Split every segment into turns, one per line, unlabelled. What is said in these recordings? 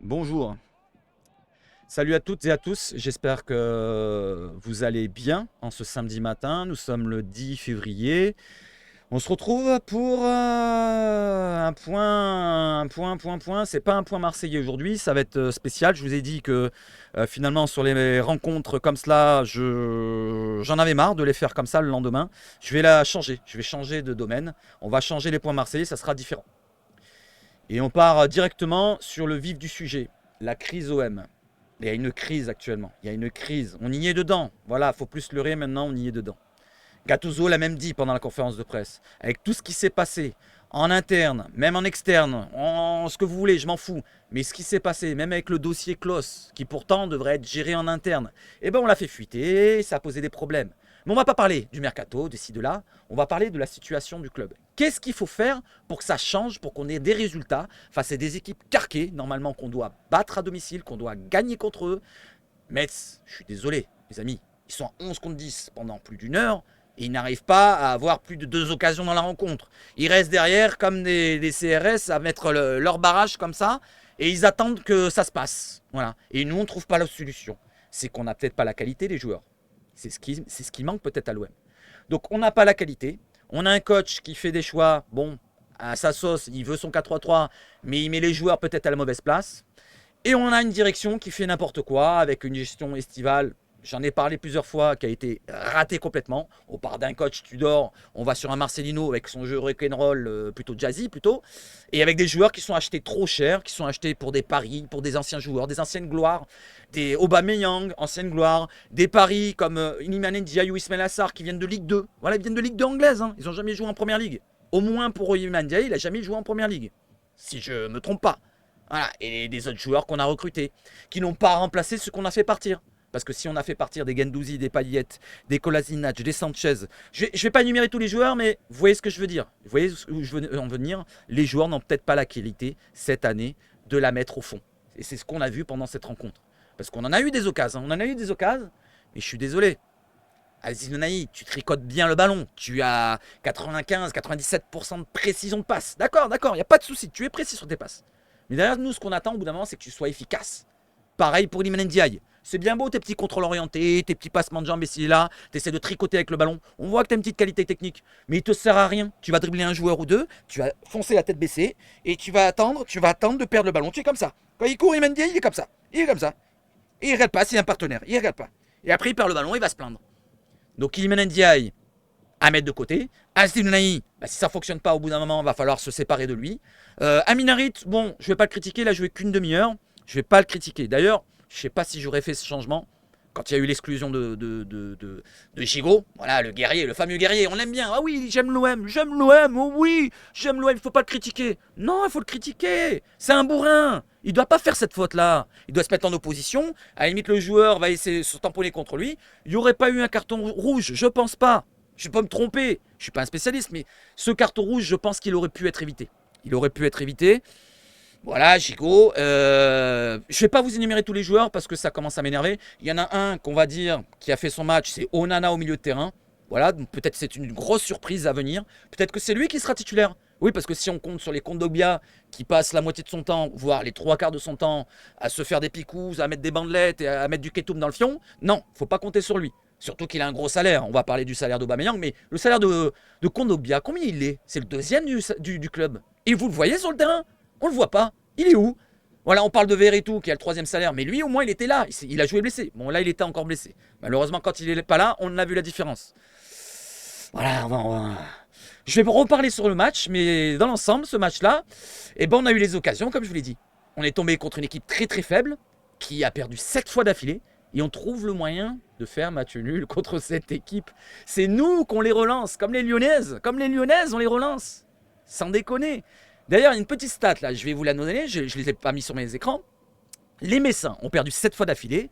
Bonjour, salut à toutes et à tous, j'espère que vous allez bien en ce samedi matin, nous sommes le 10 février. On se retrouve pour un point, c'est pas un point marseillais aujourd'hui, ça va être spécial. Je vous ai dit que finalement sur les rencontres comme cela, j'en avais marre de les faire comme ça le lendemain. Je vais changer de domaine, on va changer les points marseillais, ça sera différent. Et on part directement sur le vif du sujet, la crise OM. Il y a une crise actuellement, il y a une crise, on y est dedans, voilà, faut plus se leurrer maintenant, on y est dedans. Gattuso l'a même dit pendant la conférence de presse, avec tout ce qui s'est passé, en interne, même en externe, en ce que vous voulez, je m'en fous, mais ce qui s'est passé, même avec le dossier Klos, qui pourtant devrait être géré en interne, eh ben on l'a fait fuiter, ça a posé des problèmes. Mais on ne va pas parler du mercato, de ci, de là, on va parler de la situation du club. Qu'est-ce qu'il faut faire pour que ça change, pour qu'on ait des résultats face à des équipes carquées, normalement qu'on doit battre à domicile, qu'on doit gagner contre eux. Metz, je suis désolé, les amis, ils sont à 11 contre 10 pendant plus d'une heure, et ils n'arrivent pas à avoir plus de 2 occasions dans la rencontre. Ils restent derrière comme des CRS à mettre leur barrage comme ça, et ils attendent que ça se passe. Voilà. Et nous, on ne trouve pas la solution. C'est qu'on n'a peut-être pas la qualité des joueurs. C'est ce qui manque peut-être à l'OM. Donc on n'a pas la qualité. On a un coach qui fait des choix, bon, à sa sauce, il veut son 4-3-3, mais il met les joueurs peut-être à la mauvaise place. Et on a une direction qui fait n'importe quoi, avec une gestion estivale, j'en ai parlé plusieurs fois, qui a été ratée complètement. On part d'un coach Tudor, on va sur un Marcelino avec son jeu rock'n'roll plutôt jazzy plutôt, et avec des joueurs qui sont achetés trop cher, qui sont achetés pour des paris, pour des anciens joueurs, des anciennes gloires, des Aubameyang, anciennes gloires, des paris comme Iliman Ndiaye ou Ismail Assar qui viennent de Ligue 2. Voilà, ils viennent de Ligue 2 anglaise, hein. Ils n'ont jamais joué en Première Ligue. Au moins pour Iliman Ndiaye, il n'a jamais joué en Première Ligue, si je ne me trompe pas. Voilà, et des autres joueurs qu'on a recrutés, qui n'ont pas remplacé ceux qu'on a fait partir. Parce que si on a fait partir des Guendouzi, des Payet, des Kolasinac, des Sanchez, je ne vais pas énumérer tous les joueurs, mais vous voyez ce que je veux dire. Vous voyez où je veux en venir. Les joueurs n'ont peut-être pas la qualité, cette année, de la mettre au fond. Et c'est ce qu'on a vu pendant cette rencontre. Parce qu'on en a eu des occasions, mais je suis désolé. Aziz Benahi, tu tricotes bien le ballon. Tu as 95-97% de précision de passe. D'accord, il n'y a pas de souci. Tu es précis sur tes passes. Mais derrière nous, ce qu'on attend au bout d'un moment, c'est que tu sois efficace. Pareil pour Iliman Ndiaye. C'est bien beau tes petits contrôles orientés, tes petits passements de jambes ici et là, tu essaies de tricoter avec le ballon. On voit que tu as une petite qualité technique, mais il te sert à rien. Tu vas dribbler un joueur ou deux, tu vas foncer la tête baissée et tu vas attendre de perdre le ballon. Tu es comme ça. Quand il court, Iliman Ndiaye, il est comme ça. Il est comme ça. Et il regarde pas, c'est un partenaire. Il regarde pas. Et après, il perd le ballon, il va se plaindre. Donc Iliman Ndiaye à mettre de côté. Aziz Benahi, si ça ne fonctionne pas au bout d'un moment, il va falloir se séparer de lui. Amin Harit, bon, je ne vais pas le critiquer, il a joué qu'une demi-heure. Je ne vais pas le critiquer. D'ailleurs, je ne sais pas si j'aurais fait ce changement quand il y a eu l'exclusion de Gigot. Voilà, le guerrier, le fameux guerrier. On l'aime bien. Ah oui, j'aime l'OM. Oh oui, j'aime l'OM. Il ne faut pas le critiquer. Non, il faut le critiquer. C'est un bourrin. Il ne doit pas faire cette faute-là. Il doit se mettre en opposition. À la limite, le joueur va essayer de se tamponner contre lui. Il n'y aurait pas eu un carton rouge. Je ne pense pas. Je peux me tromper. Je ne suis pas un spécialiste, mais ce carton rouge, je pense qu'il aurait pu être évité. Voilà, Gigot. Je ne vais pas vous énumérer tous les joueurs parce que ça commence à m'énerver. Il y en a un qu'on va dire qui a fait son match, c'est Onana au milieu de terrain. Voilà, donc peut-être c'est une grosse surprise à venir. Peut-être que c'est lui qui sera titulaire. Oui, parce que si on compte sur les Kondogbia qui passe la moitié de son temps, voire les 3/4 de son temps, à se faire des picous, à mettre des bandelettes et à mettre du ketoum dans le fion, non, faut pas compter sur lui. Surtout qu'il a un gros salaire. On va parler du salaire d'Aubameyang, mais le salaire de Kondogbia, combien il est? C'est le deuxième du club. Et vous le voyez sur le terrain? On le voit pas. Il est où? Voilà, on parle de Verretou qui a le 3e salaire, mais lui au moins il était là. Il a joué blessé. Bon, là il était encore blessé. Malheureusement, quand il n'est pas là, on a vu la différence. Voilà, je vais reparler sur le match, mais dans l'ensemble, ce match-là, on a eu les occasions, comme je vous l'ai dit. On est tombé contre une équipe très très faible, qui a perdu 7 fois d'affilée, et on trouve le moyen de faire match nul contre cette équipe. C'est nous qu'on les relance, comme les Lyonnaises. Comme les Lyonnaises, on les relance. Sans déconner. D'ailleurs, il y a une petite stat, là, je vais vous la donner, je ne les ai pas mis sur mes écrans. Les Messins ont perdu 7 fois d'affilée.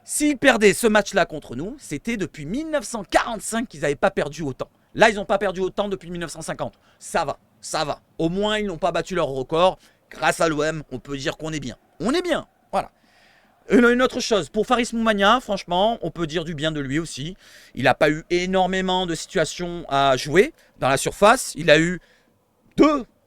S'ils perdaient ce match-là contre nous, c'était depuis 1945 qu'ils n'avaient pas perdu autant. Là, ils n'ont pas perdu autant depuis 1950. Ça va. Au moins, ils n'ont pas battu leur record. Grâce à l'OM, on peut dire qu'on est bien. On est bien, voilà. Une autre chose, pour Faris Moumania, franchement, on peut dire du bien de lui aussi. Il n'a pas eu énormément de situations à jouer dans la surface. Il a eu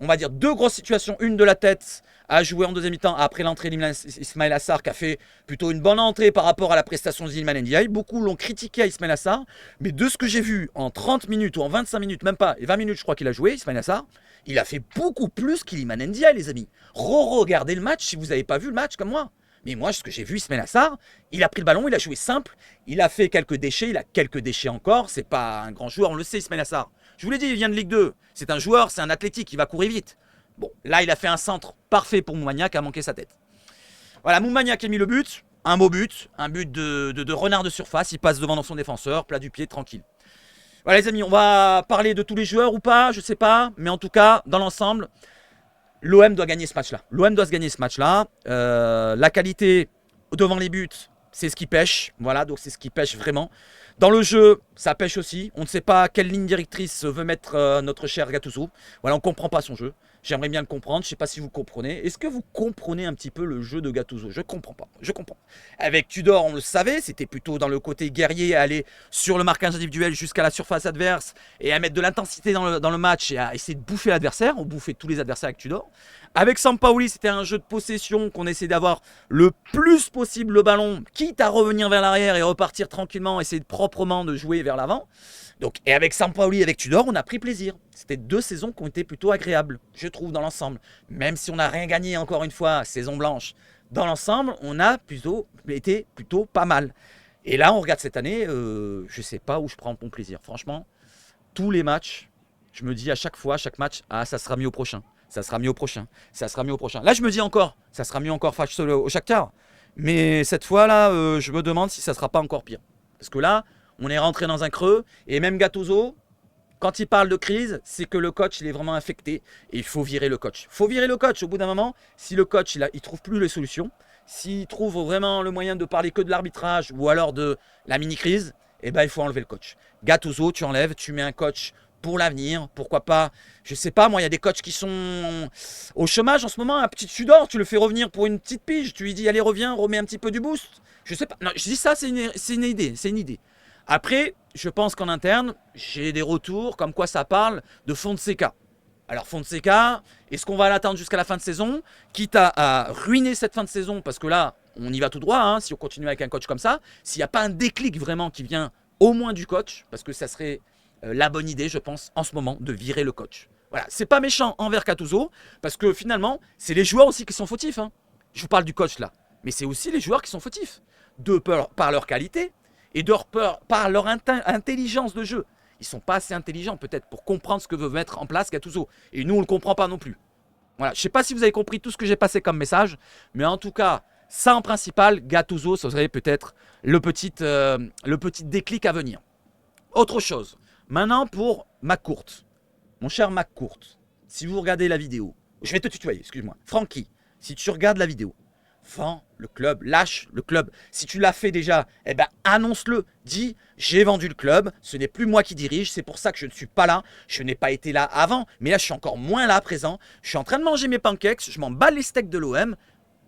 on va dire, 2 grosses situations. Une de la tête à jouer en deuxième mi-temps après l'entrée d'Ismail Assar qui a fait plutôt une bonne entrée par rapport à la prestation d'Iliman Ndiaye. Beaucoup l'ont critiqué à Ismail Assar, mais de ce que j'ai vu en 30 minutes ou en 25 minutes, même pas, et 20 minutes je crois qu'il a joué, Ismail Assar, il a fait beaucoup plus qu'Iliman Ndiaye, les amis. Regardez le match si vous n'avez pas vu le match comme moi. Mais moi, ce que j'ai vu, Ismail Assar, il a pris le ballon, il a joué simple, il a fait quelques déchets, il a quelques déchets encore. C'est pas un grand joueur, on le sait, Ismail Assar. Je vous l'ai dit, il vient de Ligue 2. C'est un joueur, c'est un athlétique, il va courir vite. Bon, là, il a fait un centre parfait pour Moumania qui a manqué sa tête. Voilà, Moumania qui a mis le but, un beau but, un but de renard de surface. Il passe devant dans son défenseur, plat du pied, tranquille. Voilà, les amis, on va parler de tous les joueurs ou pas, je sais pas. Mais en tout cas, dans l'ensemble, l'OM doit gagner ce match-là. L'OM doit se gagner ce match-là. La qualité devant les buts, c'est ce qui pêche. Voilà, donc c'est ce qui pêche vraiment. Dans le jeu, ça pêche aussi. On ne sait pas quelle ligne directrice veut mettre notre cher Gattuso. Voilà, on ne comprend pas son jeu. J'aimerais bien le comprendre. Je ne sais pas si vous comprenez. Est-ce que vous comprenez un petit peu le jeu de Gattuso? Je ne comprends pas. Je comprends. Avec Tudor, on le savait. C'était plutôt dans le côté guerrier, à aller sur le marquage individuel jusqu'à la surface adverse et à mettre de l'intensité dans le match et à essayer de bouffer l'adversaire. On bouffait tous les adversaires avec Tudor. Avec Sampaoli, c'était un jeu de possession qu'on essayait d'avoir le plus possible le ballon, quitte à revenir vers l'arrière et repartir tranquillement, essayer proprement de jouer vers l'avant. Donc, et avec Sampaoli, avec Tudor, on a pris plaisir. C'était 2 saisons qui ont été plutôt agréables, je trouve, dans l'ensemble. Même si on n'a rien gagné, encore une fois, saison blanche, dans l'ensemble, on a été plutôt pas mal. Et là, on regarde cette année, je ne sais pas où je prends mon plaisir. Franchement, tous les matchs, je me dis à chaque fois, à chaque match, ah, ça sera mieux au prochain. Ça sera mieux au prochain. Ça sera mieux au prochain. Là, je me dis encore, ça sera mieux encore face au Shakhtar. Mais cette fois-là, je me demande si ça ne sera pas encore pire. Parce que là, on est rentré dans un creux. Et même Gattuso, quand il parle de crise, c'est que le coach, il est vraiment infecté. Et il faut virer le coach. Il faut virer le coach au bout d'un moment. Si le coach, il ne trouve plus les solutions, s'il trouve vraiment le moyen de parler que de l'arbitrage ou alors de la mini-crise, eh ben, il faut enlever le coach. Gattuso, tu enlèves, tu mets un coach pour l'avenir, pourquoi pas, je sais pas, moi il y a des coachs qui sont au chômage en ce moment, un petit Tudor, tu le fais revenir pour une petite pige, tu lui dis allez reviens, remets un petit peu du boost, je sais pas, non, je dis ça c'est une idée. Après, je pense qu'en interne, j'ai des retours comme quoi ça parle de Fonseca. Alors Fonseca, est-ce qu'on va l'attendre jusqu'à la fin de saison, quitte à ruiner cette fin de saison, parce que là, on y va tout droit, hein, si on continue avec un coach comme ça, s'il n'y a pas un déclic vraiment qui vient au moins du coach, parce que ça serait la bonne idée, je pense, en ce moment, de virer le coach. Voilà, c'est pas méchant envers Gattuso, parce que finalement, c'est les joueurs aussi qui sont fautifs. Hein. Je vous parle du coach là, mais c'est aussi les joueurs qui sont fautifs, par leur qualité et par leur intelligence de jeu. Ils sont pas assez intelligents peut-être pour comprendre ce que veut mettre en place Gattuso. Et nous, on le comprend pas non plus. Voilà, je sais pas si vous avez compris tout ce que j'ai passé comme message, mais en tout cas, ça en principal, Gattuso, ce serait peut-être le petit déclic à venir. Autre chose. Maintenant pour McCourt. Mon cher McCourt, si vous regardez la vidéo, je vais te tutoyer, excuse-moi. Francky, si tu regardes la vidéo, vends le club, lâche le club. Si tu l'as fait déjà, eh ben annonce-le. Dis, j'ai vendu le club, ce n'est plus moi qui dirige, c'est pour ça que je ne suis pas là. Je n'ai pas été là avant, mais là je suis encore moins là à présent. Je suis en train de manger mes pancakes, je m'en bats les steaks de l'OM.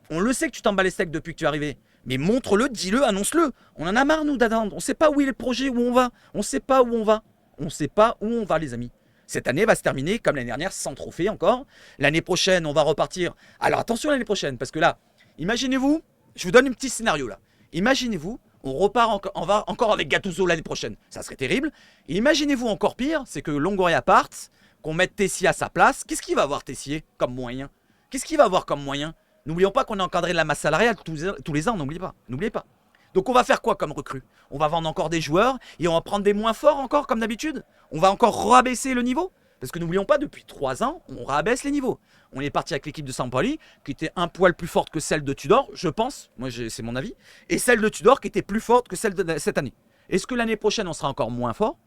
On le sait que tu t'en bats les steaks depuis que tu es arrivé. Mais montre-le, dis-le, annonce-le. On en a marre, nous, d'attendre. On ne sait pas où est le projet, où on va. On ne sait pas où on va. On ne sait pas où on va, les amis. Cette année va se terminer comme l'année dernière, sans trophée encore. L'année prochaine, on va repartir. Alors attention l'année prochaine, parce que là, imaginez-vous, je vous donne un petit scénario là. Imaginez-vous, on va encore avec Gattuso l'année prochaine. Ça serait terrible. Et imaginez-vous encore pire, c'est que Longoria parte, qu'on mette Tessier à sa place. Qu'est-ce qu'il va avoir Tessier comme moyen? Qu'est-ce qu'il va avoir comme moyen? N'oublions pas qu'on a encadré de la masse salariale tous les ans, n'oubliez pas. Donc on va faire quoi comme recrue? On va vendre encore des joueurs et on va prendre des moins forts encore comme d'habitude? On va encore rabaisser le niveau? Parce que n'oublions pas, depuis 3 ans, on rabaisse les niveaux. On est parti avec l'équipe de Sampaoli, qui était un poil plus forte que celle de Tudor, je pense, moi c'est mon avis, et celle de Tudor qui était plus forte que celle de cette année. Est-ce que l'année prochaine on sera encore moins fort?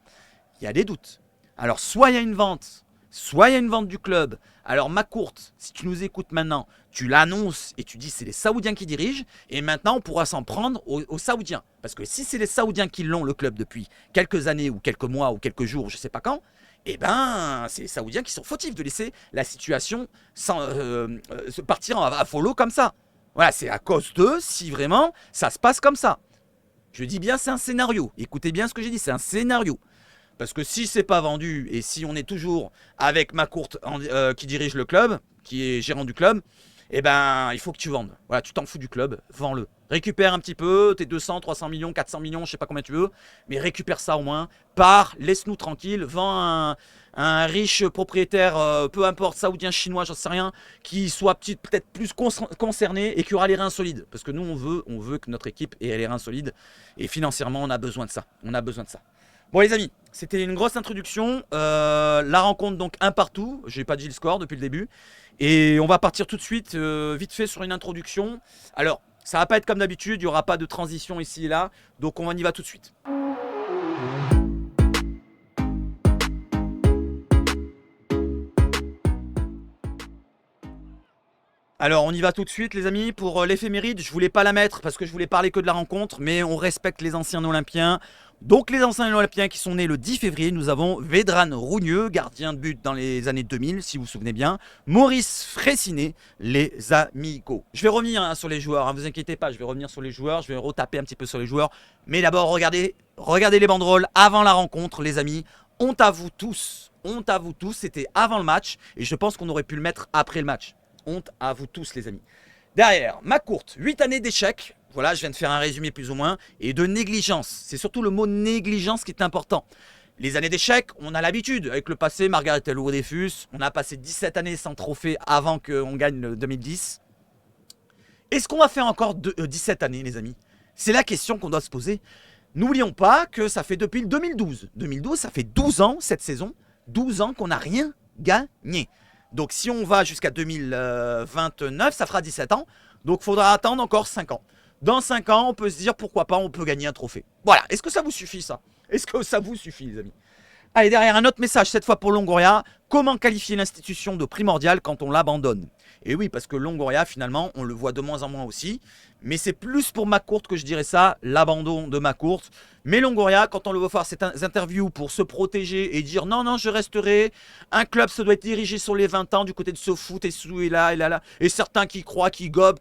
Il y a des doutes. Alors soit il y a une vente, soit il y a une vente du club. Alors McCourt, si tu nous écoutes maintenant, tu l'annonces et tu dis c'est les Saoudiens qui dirigent. Et maintenant on pourra s'en prendre aux Saoudiens. Parce que si c'est les Saoudiens qui l'ont le club depuis quelques années ou quelques mois ou quelques jours, je ne sais pas quand, eh ben c'est les Saoudiens qui sont fautifs de laisser la situation se partir à follow comme ça. Voilà, c'est à cause d'eux si vraiment ça se passe comme ça. Je dis bien c'est un scénario. Écoutez bien ce que j'ai dit, c'est un scénario. Parce que si c'est pas vendu et si on est toujours avec Macourt qui dirige le club, qui est gérant du club, eh ben il faut que tu vendes. Voilà, tu t'en fous du club, vends-le. Récupère un petit peu, tes 200, 300 millions, 400 millions, je sais pas combien tu veux, mais récupère ça au moins. Pars, laisse-nous tranquille, vends un riche propriétaire, peu importe, saoudien, chinois, j'en sais rien, qui soit peut-être plus concerné et qui aura les reins solides. Parce que nous, on veut que notre équipe ait les reins solides. Et financièrement, on a besoin de ça. On a besoin de ça. Bon les amis, c'était une grosse introduction. La rencontre donc un partout. J'ai pas dit le score depuis le début. Et on va partir tout de suite, vite fait, sur une introduction. Alors, ça va pas être comme d'habitude, il n'y aura pas de transition ici et là. Donc on y va tout de suite. Alors on y va tout de suite les amis pour l'éphéméride. Je voulais pas la mettre parce que je voulais parler que de la rencontre, mais on respecte les anciens olympiens. Donc les anciens olympiens qui sont nés le 10 février, nous avons Vedran Rougneux, gardien de but dans les années 2000 si vous vous souvenez bien. Maurice Fraissinet, les amigos. Je vais revenir sur les joueurs, vous inquiétez pas, je vais revenir sur les joueurs, je vais retaper un petit peu sur les joueurs. Mais d'abord regardez les banderoles avant la rencontre les amis. Honte à vous tous, c'était avant le match et je pense qu'on aurait pu le mettre après le match. Honte à vous tous les amis. Derrière, Macourt, 8 années d'échec. Voilà, je viens de faire un résumé plus ou moins. Et de négligence. C'est surtout le mot négligence qui est important. Les années d'échec, on a l'habitude. Avec le passé, Margaret Lourdes-Dreyfus, on a passé 17 années sans trophée avant qu'on gagne le 2010. Est-ce qu'on va faire encore 17 années les amis? C'est la question qu'on doit se poser. N'oublions pas que ça fait depuis le 2012. 2012, ça fait 12 ans cette saison. 12 ans qu'on n'a rien gagné. Donc si on va jusqu'à 2029, ça fera 17 ans. Donc il faudra attendre encore 5 ans. Dans 5 ans, on peut se dire pourquoi pas, on peut gagner un trophée. Voilà, est-ce que ça vous suffit ça? Est-ce que ça vous suffit les amis? Allez, derrière un autre message, cette fois pour Longoria. Comment qualifier l'institution de primordiale quand on l'abandonne? Et oui, parce que Longoria, finalement, on le voit de moins en moins aussi. Mais c'est plus pour Macourt que je dirais ça, l'abandon de Macourt. Mais Longoria, quand on le voit faire cette interview pour se protéger et dire non, non, je resterai. Un club, ça doit être dirigé sur les 20 ans du côté de ce foot et sous et là, et là, là. Et certains qui croient, qui gobent.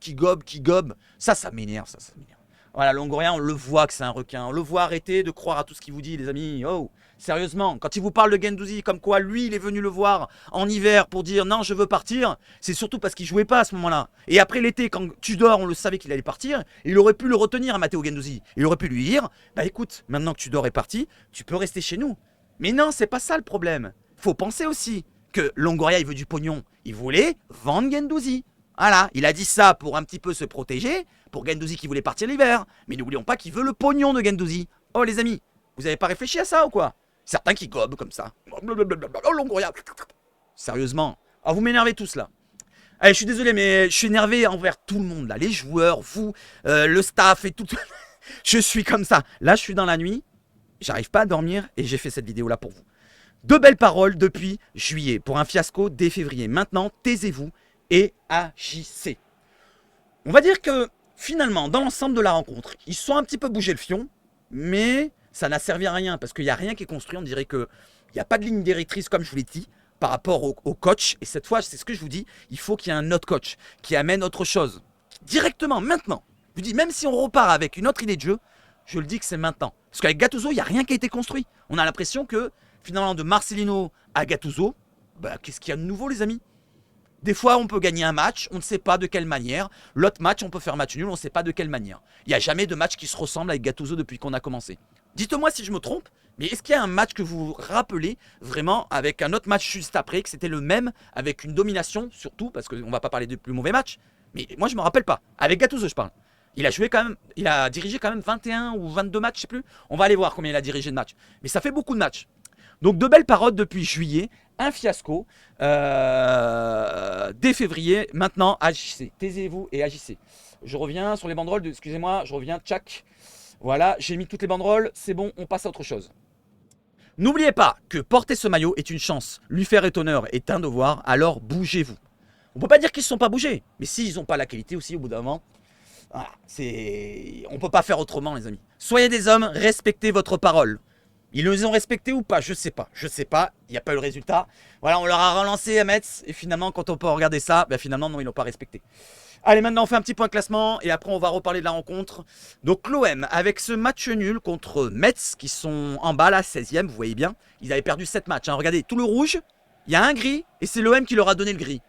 Ça m'énerve, ça m'énerve. Voilà, Longoria, on le voit que c'est un requin. On le voit arrêter de croire à tout ce qu'il vous dit, les amis. Oh, sérieusement, quand il vous parle de Guendouzi, comme quoi lui, il est venu le voir en hiver pour dire non, je veux partir, c'est surtout parce qu'il jouait pas à ce moment-là. Et après l'été, quand Tudor, on le savait qu'il allait partir, il aurait pu le retenir, Matteo Guendouzi. Il aurait pu lui dire, bah écoute, maintenant que Tudor est parti, tu peux rester chez nous. Mais non, c'est pas ça le problème. Faut penser aussi que Longoria, il veut du pognon. Il voulait vendre Guendouzi. Voilà, il a dit ça pour un petit peu se protéger, pour Guendouzi qui voulait partir l'hiver. Mais n'oublions pas qu'il veut le pognon de Guendouzi. Oh les amis, vous avez pas réfléchi à ça ou quoi? Certains qui gobent comme ça. Oh Longoria. Sérieusement. Oh, vous m'énervez tous là. Allez, je suis désolé, mais je suis énervé envers tout le monde là. Les joueurs, vous, le staff et tout. Je suis comme ça. Là, je suis dans la nuit. J'arrive pas à dormir et j'ai fait cette vidéo là pour vous. De belles paroles depuis juillet pour un fiasco dès février. Maintenant, taisez-vous et agissez. On va dire que finalement, dans l'ensemble de la rencontre, ils sont un petit peu bougé le fion, mais ça n'a servi à rien parce qu'il n'y a rien qui est construit. On dirait qu'il n'y a pas de ligne directrice, comme je vous l'ai dit, par rapport au coach. Et cette fois, c'est ce que je vous dis, il faut qu'il y ait un autre coach qui amène autre chose. Directement, maintenant. Je vous dis, même si on repart avec une autre idée de jeu, je le dis que c'est maintenant. Parce qu'avec Gattuso, il n'y a rien qui a été construit. On a l'impression que, finalement, de Marcelino à Gattuso, bah, qu'est-ce qu'il y a de nouveau, les amis? Des fois, on peut gagner un match, on ne sait pas de quelle manière. L'autre match, on peut faire match nul, on ne sait pas de quelle manière. Il n'y a jamais de match qui se ressemble avec Gattuso depuis qu'on a commencé. Dites-moi si je me trompe, mais est-ce qu'il y a un match que vous vous rappelez vraiment avec un autre match juste après, que c'était le même, avec une domination, surtout, parce qu'on ne va pas parler de plus mauvais match. Mais moi, je ne me rappelle pas. Avec Gattuso, je parle. Il a joué quand même, il a dirigé quand même 21 ou 22 matchs, je ne sais plus. On va aller voir combien il a dirigé de matchs. Mais ça fait beaucoup de matchs. Donc de belles paroles depuis juillet, un fiasco. Dès février, maintenant agissez. Taisez-vous et agissez. Je reviens sur les banderoles, excusez-moi, je reviens, tchac. Voilà, j'ai mis toutes les banderoles, c'est bon, on passe à autre chose. N'oubliez pas que porter ce maillot est une chance. Lui faire est honneur est un devoir, alors bougez-vous. On ne peut pas dire qu'ils ne sont pas bougés, mais s'ils n'ont pas la qualité aussi au bout d'un moment, voilà, on ne peut pas faire autrement les amis. Soyez des hommes, respectez votre parole. Ils les ont respectés ou pas? Je sais pas. Je sais pas. Il n'y a pas eu le résultat. Voilà, on leur a relancé à Metz. Et finalement, quand on peut regarder ça, ben finalement, non, ils n'ont pas respecté. Allez, maintenant, on fait un petit point classement. Et après, on va reparler de la rencontre. Donc, l'OM, avec ce match nul contre Metz, qui sont en bas, là, 16e, vous voyez bien. Ils avaient perdu 7 matchs. Hein. Regardez, tout le rouge, il y a un gris. Et c'est l'OM qui leur a donné le gris.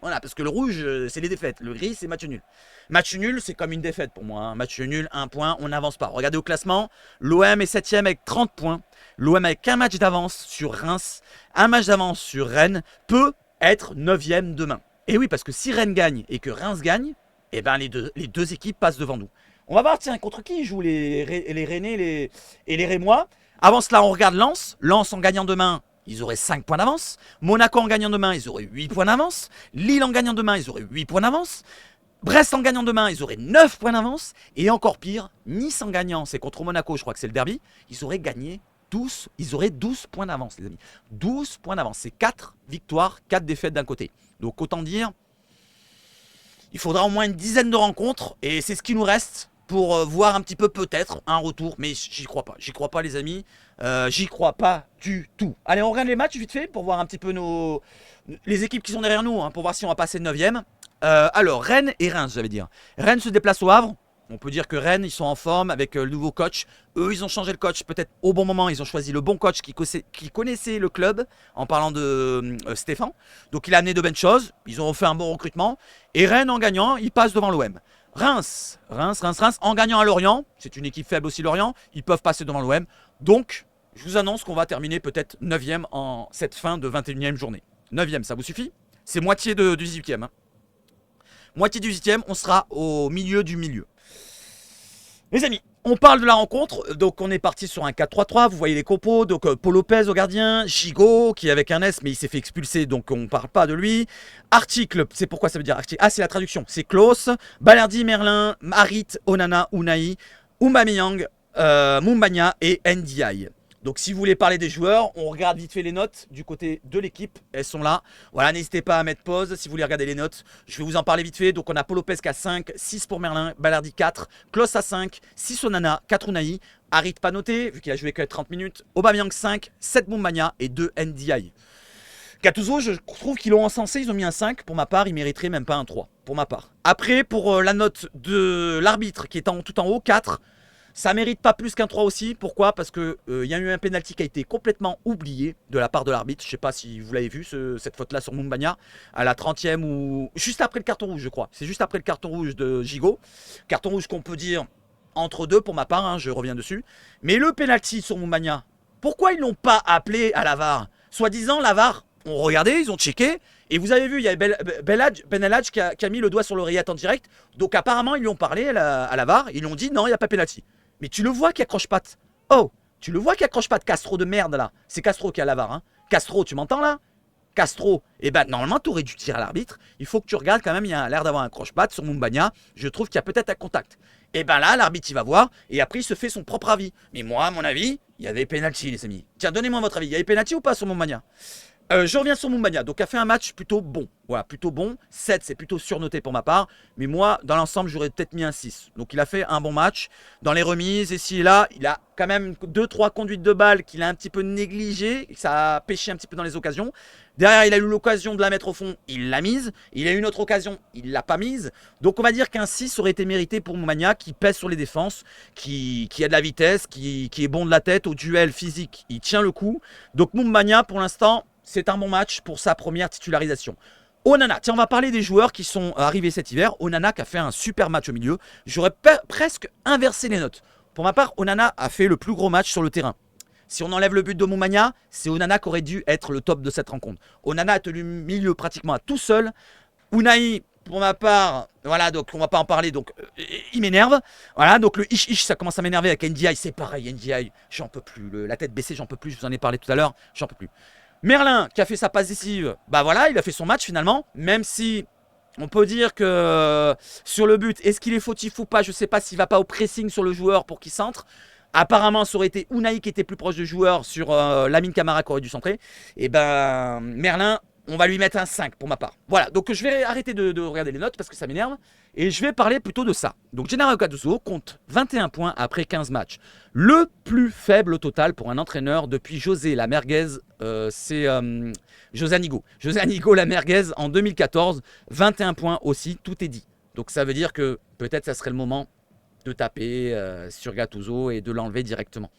Voilà, parce que le rouge, c'est les défaites. Le gris, c'est match nul. Match nul, c'est comme une défaite pour moi. Hein. Match nul, 1 point, on n'avance pas. Regardez au classement, l'OM est 7ème avec 30 points. L'OM avec un match d'avance sur Reims, un match d'avance sur Rennes, peut être 9ème demain. Et oui, parce que si Rennes gagne et que Reims gagne, eh ben les deux équipes passent devant nous. On va voir, tiens, contre qui jouent les Rennais et les Rémois. Avant cela, on regarde Lens. Lens en gagnant demain, ils auraient 5 points d'avance. Monaco en gagnant demain, ils auraient 8 points d'avance. Lille en gagnant demain, ils auraient 8 points d'avance. Brest en gagnant demain, ils auraient 9 points d'avance. Et encore pire, Nice en gagnant, c'est contre Monaco, je crois que c'est le derby, ils auraient gagné 12, ils auraient 12 points d'avance, les amis. 12 points d'avance, c'est 4 victoires, 4 défaites d'un côté. Donc autant dire, il faudra au moins une dizaine de rencontres. Et c'est ce qui nous reste pour voir un petit peu peut-être un retour. Mais j'y crois pas. J'y crois pas, les amis. J'y crois pas du tout. Allez, on regarde les matchs vite fait pour voir un petit peu les équipes qui sont derrière nous, hein, pour voir si on va passer 9ème. Alors, Rennes et Reims, j'allais dire. Rennes se déplace au Havre. On peut dire que Rennes, ils sont en forme avec le nouveau coach. Eux, ils ont changé le coach peut-être au bon moment. Ils ont choisi le bon coach qui connaissait le club, en parlant de Stéphane. Donc, il a amené de bonnes choses. Ils ont fait un bon recrutement. Et Rennes, en gagnant, ils passent devant l'OM. Reims, en gagnant à Lorient. C'est une équipe faible aussi, Lorient. Ils peuvent passer devant l'OM. Donc, je vous annonce qu'on va terminer peut-être 9ème en cette fin de 21e journée. 9ème, ça vous suffit? C'est moitié du 18e. Hein. Moitié du 18e, on sera au milieu du milieu. Les amis, on parle de la rencontre. Donc, on est parti sur un 4-3-3. Vous voyez les compos. Donc, Paul Lopez au gardien. Gigot, qui est avec un S, mais il s'est fait expulser. Donc, on ne parle pas de lui. Article, c'est pourquoi ça veut dire article. Ah, c'est la traduction. C'est Klaus, Balerdi, Merlin, Harit, Onana, Unai, Aubameyang, Mumbagna et Ndiaye. Donc si vous voulez parler des joueurs, on regarde vite fait les notes du côté de l'équipe. Elles sont là. Voilà, n'hésitez pas à mettre pause si vous voulez regarder les notes. Je vais vous en parler vite fait. Donc on a Paul Lopez qui a 5, 6 pour Merlin, Balerdi 4, Klaus à 5, 6 Onana, 4 Unai, Harit pas noté vu qu'il a joué que 30 minutes, Aubameyang 5, 7 Mumbagna et 2 Ndiaye. Gattuso, je trouve qu'ils l'ont encensé, ils ont mis un 5. Pour ma part, il mériterait même pas un 3. Pour ma part. Après, pour la note de l'arbitre qui est tout en haut, 4. Ça mérite pas plus qu'un 3 aussi. Pourquoi? Parce que y a eu un penalty qui a été complètement oublié de la part de l'arbitre. Je sais pas si vous l'avez vu, cette faute-là sur Mumbagna, à la 30e ou juste après le carton rouge, je crois. C'est juste après le carton rouge de Gigot. Carton rouge qu'on peut dire entre deux pour ma part, hein, je reviens dessus. Mais le penalty sur Mumbagna, pourquoi ils l'ont pas appelé à la VAR? Soi-disant, la VAR, on regardait, ils ont checké. Et vous avez vu, il y a Ben Hadj qui a mis le doigt sur l'oreillette en direct. Donc apparemment, ils lui ont parlé à la VAR. Ils lui ont dit non, il n'y a pas penalty. Mais tu le vois qui accroche patte. Oh, tu le vois qui accroche patte, Castro de merde là. C'est Castro qui a la VAR. Hein. Castro, tu m'entends là? Castro, eh ben normalement tu aurais dû tirer à l'arbitre. Il faut que tu regardes quand même, il y a l'air d'avoir un croche-patte sur Mumbagna. Je trouve qu'il y a peut-être un contact. Et ben là, l'arbitre il va voir et après il se fait son propre avis. Mais moi, à mon avis, il y avait penalty les amis. Tiens, donnez-moi votre avis. Il y avait penalty ou pas sur Mumbagna? Je reviens sur Mumbagna, donc a fait un match plutôt bon. Voilà, plutôt bon. 7, c'est plutôt surnoté pour ma part. Mais moi, dans l'ensemble, j'aurais peut-être mis un 6. Donc il a fait un bon match. Dans les remises, ici et là, il a quand même 2-3 conduites de balles qu'il a un petit peu négligées. Ça a pêché un petit peu dans les occasions. Derrière, il a eu l'occasion de la mettre au fond. Il l'a mise. Il a eu une autre occasion. Il ne l'a pas mise. Donc on va dire qu'un 6 aurait été mérité pour Mumbagna, qui pèse sur les défenses, qui a de la vitesse, qui est bon de la tête au duel physique. Il tient le coup. Donc Mumbagna, pour l'instant, c'est un bon match pour sa première titularisation. Onana, tiens, on va parler des joueurs qui sont arrivés cet hiver. Onana qui a fait un super match au milieu. J'aurais presque inversé les notes. Pour ma part, Onana a fait le plus gros match sur le terrain. Si on enlève le but de Mumbagna, c'est Onana qui aurait dû être le top de cette rencontre. Onana a tenu milieu pratiquement à tout seul. Unai, pour ma part, voilà, donc on va pas en parler, donc il m'énerve. Voilà, donc le ish ça commence à m'énerver avec Ndiaye, c'est pareil, Ndiaye, j'en peux plus. La tête baissée, j'en peux plus, je vous en ai parlé tout à l'heure, j'en peux plus. Merlin, qui a fait sa passe décisive, bah voilà, il a fait son match finalement, même si on peut dire que sur le but, est-ce qu'il est fautif ou pas, je sais pas s'il va pas au pressing sur le joueur pour qu'il centre. Apparemment, ça aurait été Unai qui était plus proche du joueur sur Lamine Camara qui aurait dû centrer. Et ben Merlin, on va lui mettre un 5 pour ma part. Voilà, donc je vais arrêter de regarder les notes parce que ça m'énerve. Et je vais parler plutôt de ça. Donc Gennaro Gattuso compte 21 points après 15 matchs. Le plus faible au total pour un entraîneur depuis José La Merguez, c'est José Anigo. José Anigo La Merguez en 2014, 21 points aussi, tout est dit. Donc ça veut dire que peut-être ça serait le moment de taper sur Gattuso et de l'enlever directement.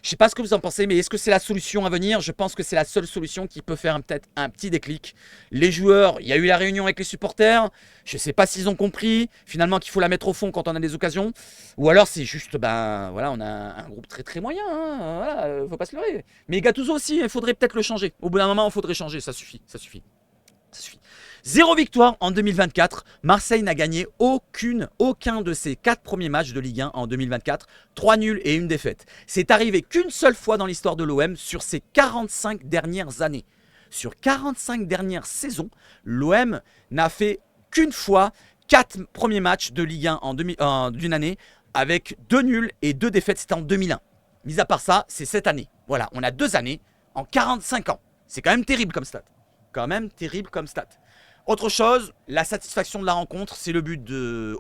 Je ne sais pas ce que vous en pensez, mais est-ce que c'est la solution à venir? Je pense que c'est la seule solution qui peut faire peut-être un petit déclic. Les joueurs, il y a eu la réunion avec les supporters. Je ne sais pas s'ils ont compris finalement qu'il faut la mettre au fond quand on a des occasions. Ou alors c'est juste, ben voilà, on a un groupe très très moyen. Hein, voilà, faut pas se leurrer. Mais Gattuso aussi, il faudrait peut-être le changer. Au bout d'un moment, il faudrait changer. Ça suffit, ça suffit. Ça suffit. 0 victoire en 2024. Marseille n'a gagné aucun de ses 4 premiers matchs de Ligue 1 en 2024. 3 nuls et 1 défaite. C'est arrivé qu'une seule fois dans l'histoire de l'OM sur ces 45 dernières années. Sur 45 dernières saisons, l'OM n'a fait qu'une fois 4 premiers matchs de Ligue 1 d'une année avec 2 nuls et 2 défaites. C'était en 2001. Mis à part ça, c'est cette année. Voilà, on a 2 années en 45 ans. C'est quand même terrible comme stat. Quand même terrible comme stat. Autre chose, la satisfaction de la rencontre, c'est le but de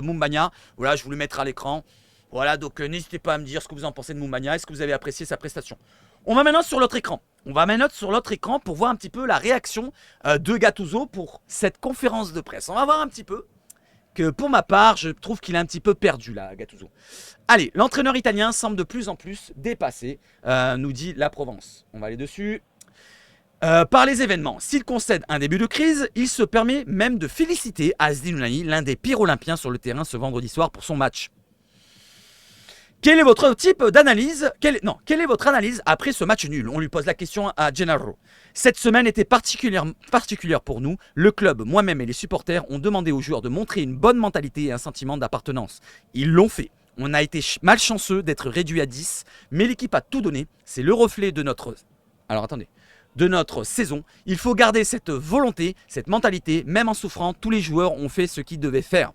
Moumbagna. Voilà, je vous le mettrai à l'écran. Voilà, donc n'hésitez pas à me dire ce que vous en pensez de Moumbagna. Est-ce que vous avez apprécié sa prestation? On va maintenant sur l'autre écran. On va maintenant sur l'autre écran pour voir un petit peu la réaction de Gattuso pour cette conférence de presse. On va voir un petit peu que pour ma part, je trouve qu'il est un petit peu perdu là, Gattuso. Allez, l'entraîneur italien semble de plus en plus dépassé, nous dit la Provence. On va aller dessus. Par les événements, s'il concède un début de crise, il se permet même de féliciter Azzedine Ounahi, l'un des pires olympiens sur le terrain ce vendredi soir pour son match. Quel est votre type d'analyse Quelle est votre analyse après ce match nul? On lui pose la question à Gennaro. Cette semaine était particulière pour nous. Le club, moi-même et les supporters ont demandé aux joueurs de montrer une bonne mentalité et un sentiment d'appartenance. Ils l'ont fait. On a été malchanceux d'être réduit à 10, mais l'équipe a tout donné. C'est le reflet de notre... Alors attendez. De notre saison. Il faut garder cette volonté, cette mentalité, même en souffrant, tous les joueurs ont fait ce qu'ils devaient faire.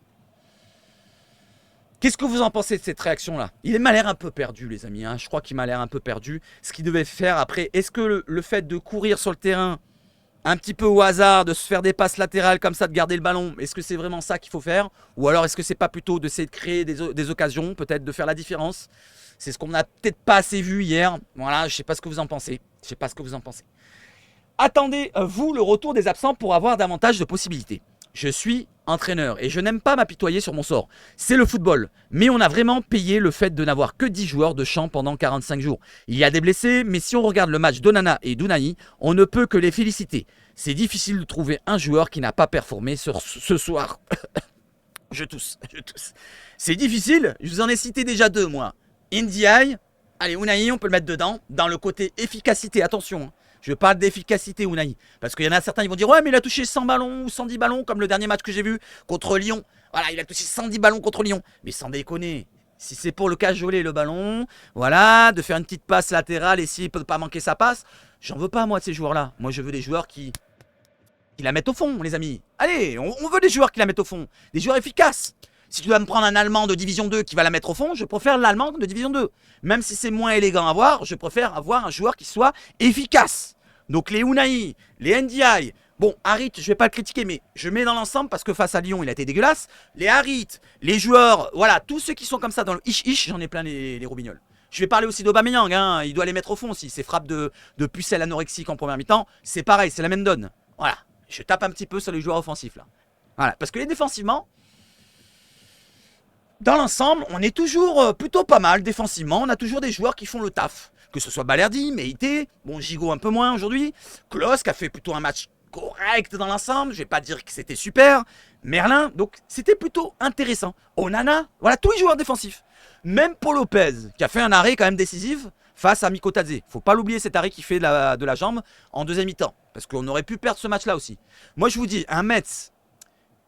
Qu'est-ce que vous en pensez de cette réaction-là? Il m'a l'air un peu perdu, les amis. Hein. Je crois qu'il m'a l'air un peu perdu. Ce qu'il devait faire après, est-ce que le fait de courir sur le terrain, un petit peu au hasard, de se faire des passes latérales comme ça, de garder le ballon, est-ce que c'est vraiment ça qu'il faut faire? Ou alors est-ce que c'est pas plutôt d'essayer de créer des occasions, peut-être de faire la différence? C'est ce qu'on n'a peut-être pas assez vu hier. Voilà, je sais pas ce que vous en pensez. Je sais pas ce que vous en pensez. Attendez, vous, le retour des absents pour avoir davantage de possibilités. Je suis entraîneur et je n'aime pas m'apitoyer sur mon sort. C'est le football, mais on a vraiment payé le fait de n'avoir que 10 joueurs de champ pendant 45 jours. Il y a des blessés, mais si on regarde le match d'Onana et d'Ounahi, on ne peut que les féliciter. C'est difficile de trouver un joueur qui n'a pas performé ce soir. Je tousse. C'est difficile, je vous en ai cité déjà 2, moi. Ndiaye, allez, Ounahi, on peut le mettre dedans, dans le côté efficacité, attention. Hein. Je parle d'efficacité, Ounahi. Parce qu'il y en a certains, ils vont dire, ouais, mais il a touché 100 ballons ou 110 ballons, comme le dernier match que j'ai vu contre Lyon. Voilà, il a touché 110 ballons contre Lyon. Mais sans déconner, si c'est pour le cajoler le ballon, voilà, de faire une petite passe latérale et s'il ne peut pas manquer sa passe, j'en veux pas, moi, de ces joueurs-là. Moi, je veux des joueurs qui la mettent au fond, les amis. Allez, on veut des joueurs qui la mettent au fond. Des joueurs efficaces. Si tu dois me prendre un Allemand de Division 2 qui va la mettre au fond, je préfère l'Allemand de Division 2. Même si c'est moins élégant à voir, je préfère avoir un joueur qui soit efficace. Donc les Ounahi, les Ndiaye, bon, Harit, je vais pas le critiquer, mais je mets dans l'ensemble parce que face à Lyon, il a été dégueulasse. Les Harit, les joueurs, voilà, tous ceux qui sont comme ça dans le ish, j'en ai plein les roubignoles. Je vais parler aussi d'Aubameyang, hein, il doit les mettre au fond aussi. Ces frappes de pucelle anorexique en première mi-temps, c'est pareil, c'est la même donne. Voilà, je tape un petit peu sur les joueurs offensifs là. Voilà, parce que les défensivement... Dans l'ensemble, on est toujours plutôt pas mal défensivement. On a toujours des joueurs qui font le taf. Que ce soit Balerdi, Meïté, bon, Gigot un peu moins aujourd'hui. Klos qui a fait plutôt un match correct dans l'ensemble. Je vais pas dire que c'était super. Merlin, donc c'était plutôt intéressant. Onana, voilà tous les joueurs défensifs. Même Paul Lopez qui a fait un arrêt quand même décisif face à Mikotadze. Faut pas l'oublier cet arrêt qui fait de la jambe en deuxième mi-temps. Parce qu'on aurait pu perdre ce match-là aussi. Moi je vous dis, un Metz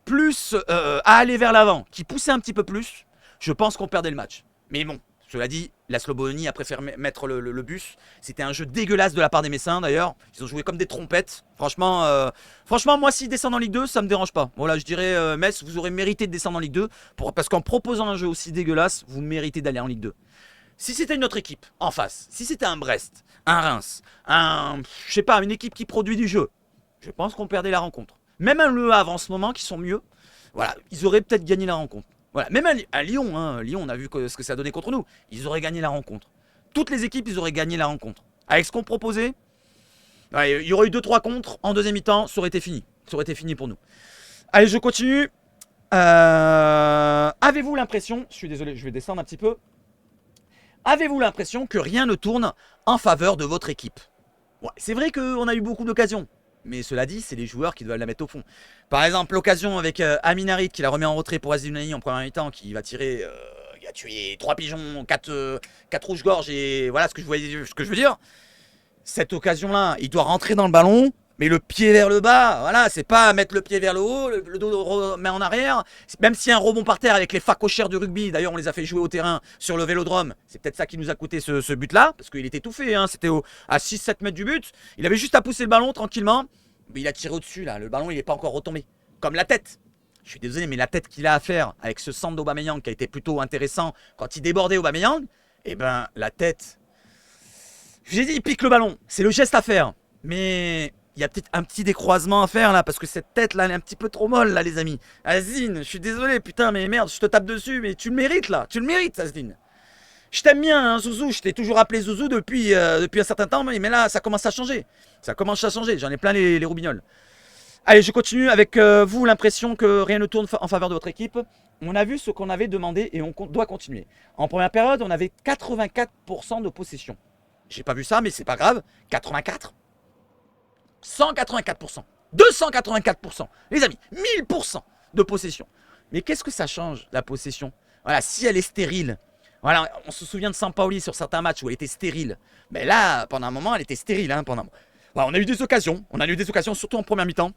plus à aller vers l'avant, qui poussait un petit peu plus, je pense qu'on perdait le match. Mais bon, cela dit, la Slobonie a préféré mettre le bus. C'était un jeu dégueulasse de la part des Messins d'ailleurs. Ils ont joué comme des trompettes. Franchement, moi s'ils descendent en Ligue 2, ça me dérange pas. Voilà, je dirais Metz, vous aurez mérité de descendre en Ligue 2. Parce qu'en proposant un jeu aussi dégueulasse, vous méritez d'aller en Ligue 2. Si c'était une autre équipe en face, si c'était un Brest, un Reims, je sais pas, une équipe qui produit du jeu, Je pense qu'on perdait la rencontre. Même un Le Havre en ce moment qui sont mieux, voilà, ils auraient peut-être gagné la rencontre. Voilà, même à Lyon, hein, Lyon, on a vu ce que ça a donné contre nous. Ils auraient gagné la rencontre. Toutes les équipes, ils auraient gagné la rencontre. Avec ce qu'on proposait, ouais, il y aurait eu 2-3 contre en deuxième mi-temps, ça aurait été fini. Ça aurait été fini pour nous. Allez, je continue. Avez-vous l'impression, je suis désolé, je vais descendre un petit peu. Avez-vous l'impression que rien ne tourne en faveur de votre équipe? Ouais, c'est vrai qu'on a eu beaucoup d'occasions. Mais cela dit, c'est les joueurs qui doivent la mettre au fond. Par exemple, l'occasion avec Amin Harit qui la remet en retrait pour Azunani en première mi-temps, qui va tirer, il a tué 3 pigeons, 4 rouges-gorges et voilà ce que je veux dire. Cette occasion-là, il doit rentrer dans le ballon, mais le pied vers le bas, voilà, c'est pas mettre le pied vers le haut, le dos met en arrière. Même s'il y a un rebond par terre avec les facochères du rugby, d'ailleurs on les a fait jouer au terrain sur le vélodrome, c'est peut-être ça qui nous a coûté ce but-là, parce qu'il était tout fait, hein, c'était à 6-7 mètres du but. Il avait juste à pousser le ballon tranquillement, mais il a tiré au-dessus là, le ballon il n'est pas encore retombé. Comme la tête. Je suis désolé, mais la tête qu'il a à faire avec ce centre d'Aubameyang qui a été plutôt intéressant quand il débordait Aubameyang, eh ben la tête... Je vous ai dit, il pique le ballon, c'est le geste à faire, mais... Il y a peut-être un petit décroisement à faire là, parce que cette tête là, elle est un petit peu trop molle là, les amis. Azine, je suis désolé, putain, mais merde, je te tape dessus, mais tu le mérites là, tu le mérites, Azine. Je t'aime bien, hein, Zouzou, je t'ai toujours appelé Zouzou depuis un certain temps, mais là, ça commence à changer. Ça commence à changer, j'en ai plein les roubignoles. Allez, je continue avec vous, l'impression que rien ne tourne en faveur de votre équipe. On a vu ce qu'on avait demandé et on doit continuer. En première période, on avait 84% de possession. J'ai pas vu ça, mais c'est pas grave. 84 184%, 284%, les amis, 1000% de possession. Mais qu'est-ce que ça change, la possession? Voilà, si elle est stérile, voilà, on se souvient de Sampaoli sur certains matchs où elle était stérile. Mais là, pendant un moment, elle était stérile. Hein, pendant... Voilà, on a eu des occasions, surtout en première mi-temps.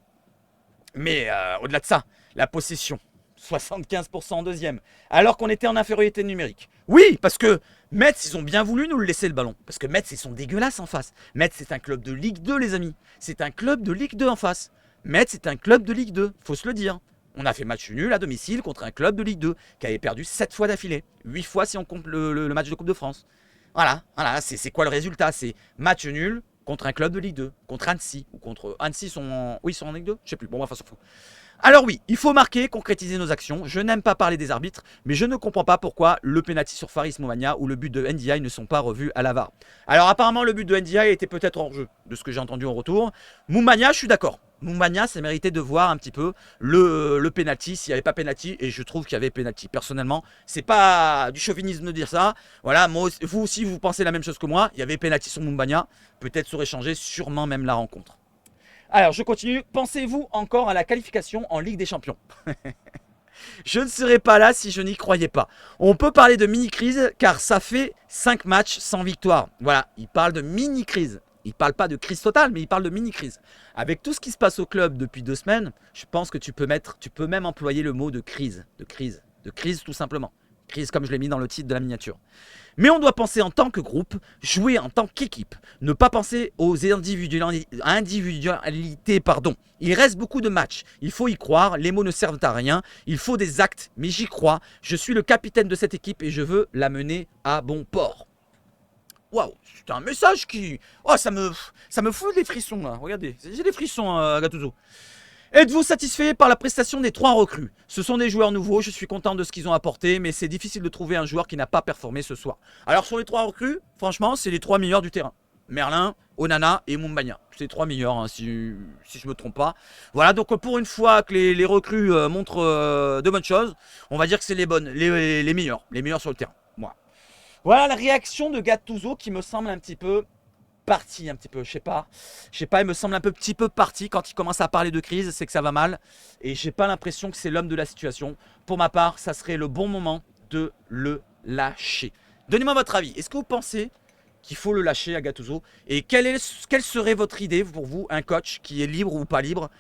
Mais au-delà de ça, la possession, 75% en deuxième, alors qu'on était en infériorité numérique. Oui, parce que Metz, ils ont bien voulu nous le laisser le ballon. Parce que Metz, ils sont dégueulasses en face. Metz, c'est un club de Ligue 2, les amis. C'est un club de Ligue 2 en face. Metz, c'est un club de Ligue 2, faut se le dire. On a fait match nul à domicile contre un club de Ligue 2 qui avait perdu 7 fois d'affilée. 8 fois si on compte le match de Coupe de France. Voilà, c'est quoi le résultat? C'est match nul contre un club de Ligue 2, contre Annecy, ou contre Annecy, ils sont en Ligue 2? Je sais plus, bon, enfin, ça s'en fout. Alors oui, il faut marquer, concrétiser nos actions. Je n'aime pas parler des arbitres, mais je ne comprends pas pourquoi le penalty sur Faris Moumania ou le but de NDI ne sont pas revus à la VAR. Alors apparemment, le but de NDI était peut-être hors jeu, de ce que j'ai entendu en retour. Moumania, je suis d'accord. Moumania, ça méritait de voir un petit peu le penalty, s'il n'y avait pas penalty, et je trouve qu'il y avait penalty. Personnellement, c'est pas du chauvinisme de dire ça. Voilà, moi, vous aussi, vous pensez la même chose que moi. Il y avait penalty sur Moumania. Peut-être ça aurait changé, sûrement même la rencontre. Alors, je continue. Pensez-vous encore à la qualification en Ligue des Champions? Je ne serais pas là si je n'y croyais pas. On peut parler de mini-crise car ça fait 5 matchs sans victoire. Voilà, il parle de mini-crise. Il ne parle pas de crise totale, mais il parle de mini-crise. Avec tout ce qui se passe au club depuis 2 semaines, je pense que tu peux même employer le mot de crise. De crise tout simplement. Crise comme je l'ai mis dans le titre de la miniature. Mais on doit penser en tant que groupe, jouer en tant qu'équipe. Ne pas penser aux individualités. Il reste beaucoup de matchs. Il faut y croire. Les mots ne servent à rien. Il faut des actes. Mais j'y crois. Je suis le capitaine de cette équipe et je veux la mener à bon port. Waouh, c'est un message qui... Oh, ça me fout des frissons là. Regardez, j'ai des frissons à Gattuso. Êtes-vous satisfait par la prestation des 3 recrues? Ce sont des joueurs nouveaux, je suis content de ce qu'ils ont apporté, mais c'est difficile de trouver un joueur qui n'a pas performé ce soir. Alors sur les 3 recrues, franchement, c'est les 3 meilleurs du terrain. Merlin, Onana et Mumbagna. C'est les 3 meilleurs, hein, si je ne me trompe pas. Voilà, donc pour une fois que les recrues montrent de bonnes choses, on va dire que c'est les meilleurs sur le terrain. Voilà la réaction de Gattuso qui me semble un petit peu... parti un petit peu, je sais pas, il me semble un petit peu parti quand il commence à parler de crise, c'est que ça va mal et j'ai pas l'impression que c'est l'homme de la situation. Pour ma part, ça serait le bon moment de le lâcher. Donnez-moi votre avis, est-ce que vous pensez qu'il faut le lâcher à Gattuso? Et quelle serait votre idée pour vous, un coach qui est libre ou pas libre?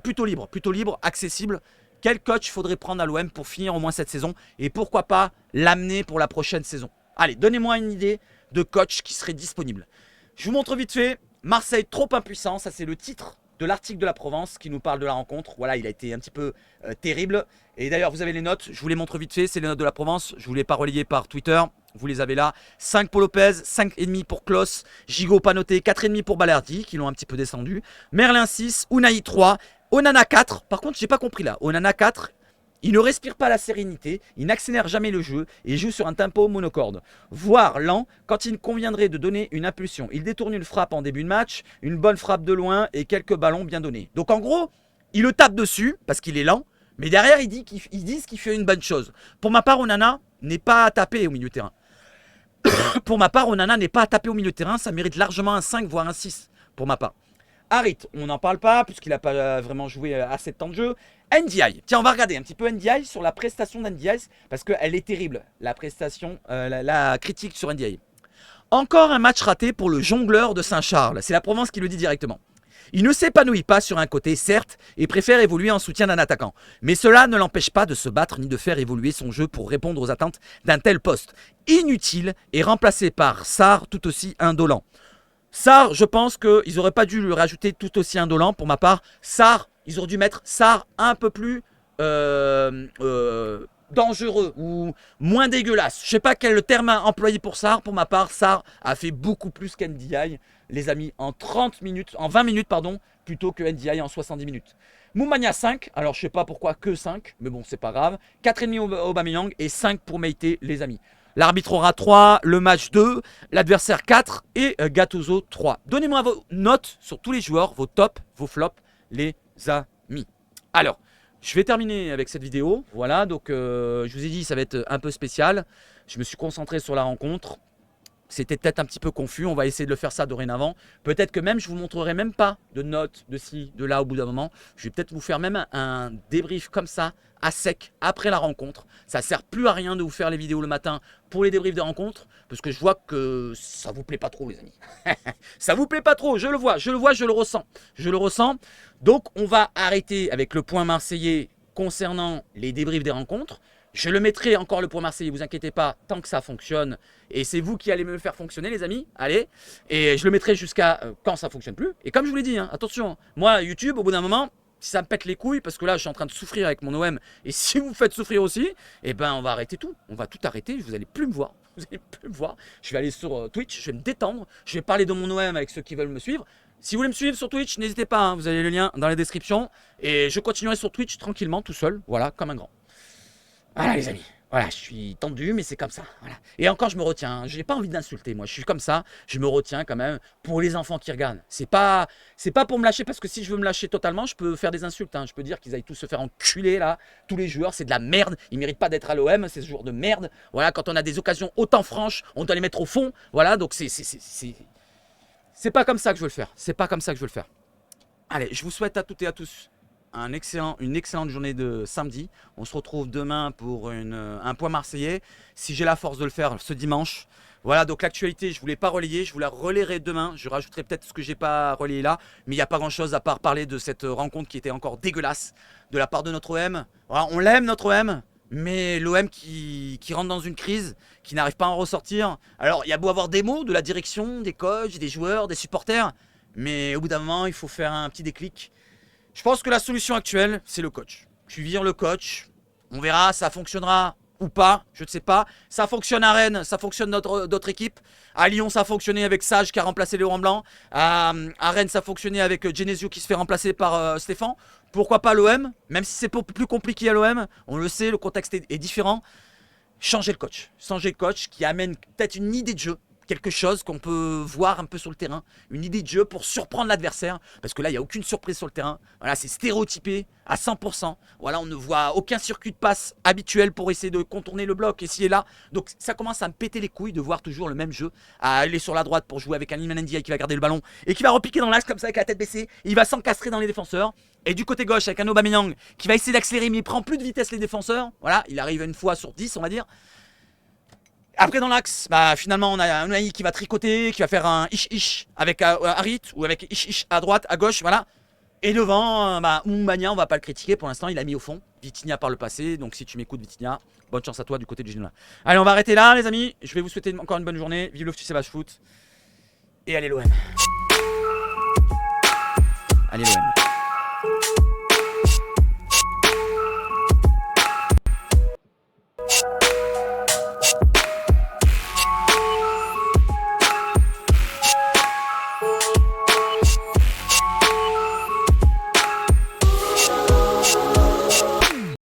Plutôt libre, accessible. Quel coach faudrait prendre à l'OM pour finir au moins cette saison? Et pourquoi pas l'amener pour la prochaine saison? Allez, donnez-moi une idée de coach qui serait disponible. Je vous montre vite fait. Marseille trop impuissant, ça c'est le titre de l'article de la Provence qui nous parle de la rencontre. Voilà, il a été un petit peu terrible. Et d'ailleurs, vous avez les notes, je vous les montre vite fait, c'est les notes de la Provence. Je ne vous les pas relayées par Twitter. Vous les avez là. 5 pour Lopez, 5,5 pour Klos, Gigot pas noté, 4,5 pour Balerdi, qui l'ont un petit peu descendu. Merlin 6, Unai 3, Onana 4. Par contre, j'ai pas compris là. Onana 4, il ne respire pas la sérénité, il n'accélère jamais le jeu et joue sur un tempo monocorde, voire lent quand il conviendrait de donner une impulsion. Il détourne une frappe en début de match, une bonne frappe de loin et quelques ballons bien donnés. Donc en gros, il le tape dessus parce qu'il est lent, mais derrière ils disent qu'il fait une bonne chose. Pour ma part, Onana n'est pas à taper au milieu de terrain. Pour ma part, Onana n'est pas à taper au milieu de terrain, ça mérite largement un 5 voire un 6 pour ma part. Harit, on n'en parle pas puisqu'il n'a pas vraiment joué assez de temps de jeu. NDI, tiens on va regarder un petit peu NDI sur la prestation d'NDI parce qu'elle est terrible, la prestation, la critique sur NDI. Encore un match raté pour le jongleur de Saint-Charles, c'est la Provence qui le dit directement. Il ne s'épanouit pas sur un côté, certes, et préfère évoluer en soutien d'un attaquant. Mais cela ne l'empêche pas de se battre ni de faire évoluer son jeu pour répondre aux attentes d'un tel poste. Inutile et remplacé par Sarr tout aussi indolent. Sarr, je pense qu'ils n'auraient pas dû lui rajouter tout aussi indolent. Pour ma part, Sarr, ils auraient dû mettre Sarr un peu plus dangereux ou moins dégueulasse. Je sais pas quel terme employé pour Sarr. Pour ma part, Sarr a fait beaucoup plus qu'NDI, les amis, en 20 minutes, pardon, plutôt que NDI en 70 minutes. Moumania 5, alors je sais pas pourquoi que 5, mais bon, c'est pas grave. 4,5 Aubameyang et 5 pour Meïté, les amis. L'arbitre aura 3, le match 2, l'adversaire 4 et Gattuso 3. Donnez-moi vos notes sur tous les joueurs, vos tops, vos flops, les amis. Alors, je vais terminer avec cette vidéo. Voilà, donc je vous ai dit, ça va être un peu spécial. Je me suis concentré sur la rencontre. C'était peut-être un petit peu confus, on va essayer de le faire ça dorénavant. Peut-être que même je vous montrerai même pas de notes de ci, de là au bout d'un moment. Je vais peut-être vous faire même un débrief comme ça, à sec, après la rencontre. Ça ne sert plus à rien de vous faire les vidéos le matin pour les débriefs de rencontre, parce que je vois que ça vous plaît pas trop les amis. Ça vous plaît pas trop, je le vois, je le ressens. Je le ressens. Donc on va arrêter avec le point marseillais concernant les débriefs des rencontres. Je le mettrai encore le point marseillais, vous inquiétez pas, tant que ça fonctionne. Et c'est vous qui allez me le faire fonctionner les amis, allez. Et je le mettrai jusqu'à quand ça fonctionne plus. Et comme je vous l'ai dit, hein, attention, moi YouTube au bout d'un moment, si ça me pète les couilles, parce que là je suis en train de souffrir avec mon OM, et si vous me faites souffrir aussi, eh ben on va arrêter tout. On va tout arrêter, vous allez plus me voir. Vous allez plus me voir. Je vais aller sur Twitch, je vais me détendre, je vais parler de mon OM avec ceux qui veulent me suivre. Si vous voulez me suivre sur Twitch, n'hésitez pas, hein, vous avez le lien dans la description. Et je continuerai sur Twitch tranquillement, tout seul, voilà, comme un grand. Voilà les amis, voilà, je suis tendu mais c'est comme ça, voilà. Et encore je me retiens, hein. Je n'ai pas envie d'insulter moi, je suis comme ça, je me retiens quand même pour les enfants qui regardent. C'est pas pour me lâcher parce que si je veux me lâcher totalement, je peux faire des insultes, hein. Je peux dire qu'ils aillent tous se faire enculer là, tous les joueurs, c'est de la merde, ils méritent pas d'être à l'OM, c'est ce joueur de merde. Voilà, quand on a des occasions autant franches, on doit les mettre au fond, voilà, donc c'est pas comme ça que je veux le faire, c'est pas comme ça que je veux le faire. Allez, je vous souhaite à toutes et à tous une excellente journée de samedi. On se retrouve demain pour un point marseillais. Si j'ai la force de le faire ce dimanche. Voilà, donc l'actualité, je ne voulais pas relayer. Je vous la relayerai demain. Je rajouterai peut-être ce que je n'ai pas relayé là. Mais il n'y a pas grand-chose à part parler de cette rencontre qui était encore dégueulasse de la part de notre OM. Voilà, on l'aime, notre OM. Mais l'OM qui rentre dans une crise, qui n'arrive pas à en ressortir. Alors, il y a beau avoir des mots de la direction, des coachs, des joueurs, des supporters. Mais au bout d'un moment, il faut faire un petit déclic. Je pense que la solution actuelle, c'est le coach. Tu vires le coach, on verra, ça fonctionnera ou pas, je ne sais pas. Ça fonctionne à Rennes, ça fonctionne d'autres équipes. À Lyon, ça a fonctionné avec Sage qui a remplacé Laurent Blanc. À Rennes, ça a fonctionné avec Genesio qui se fait remplacer par Stéphane. Pourquoi pas l'OM? Même si c'est plus compliqué à l'OM, on le sait, le contexte est différent. Changer le coach qui amène peut-être une idée de jeu. Quelque chose qu'on peut voir un peu sur le terrain, une idée de jeu pour surprendre l'adversaire, parce que là il n'y a aucune surprise sur le terrain, voilà, c'est stéréotypé à 100%, voilà, on ne voit aucun circuit de passe habituel pour essayer de contourner le bloc ici et là, donc ça commence à me péter les couilles de voir toujours le même jeu, à aller sur la droite pour jouer avec un Iliman Ndiaye qui va garder le ballon et qui va repiquer dans l'axe comme ça avec la tête baissée, il va s'encastrer dans les défenseurs, et du côté gauche avec un Aubameyang qui va essayer d'accélérer mais il prend plus de vitesse les défenseurs, voilà, il arrive une fois sur 10 on va dire. Après dans l'axe, bah, finalement on a un Unai qui va tricoter, qui va faire un ish avec Harit ou avec ish à droite, à gauche, voilà. Et devant, bah, Moumania, on va pas le critiquer pour l'instant, il a mis au fond. Vitinha par le passé, donc si tu m'écoutes Vitinha, bonne chance à toi du côté de Genoa. Allez, on va arrêter là les amis, je vais vous souhaiter encore une bonne journée, vive le FC Bash Foot, et allez l'OM. Allez l'OM.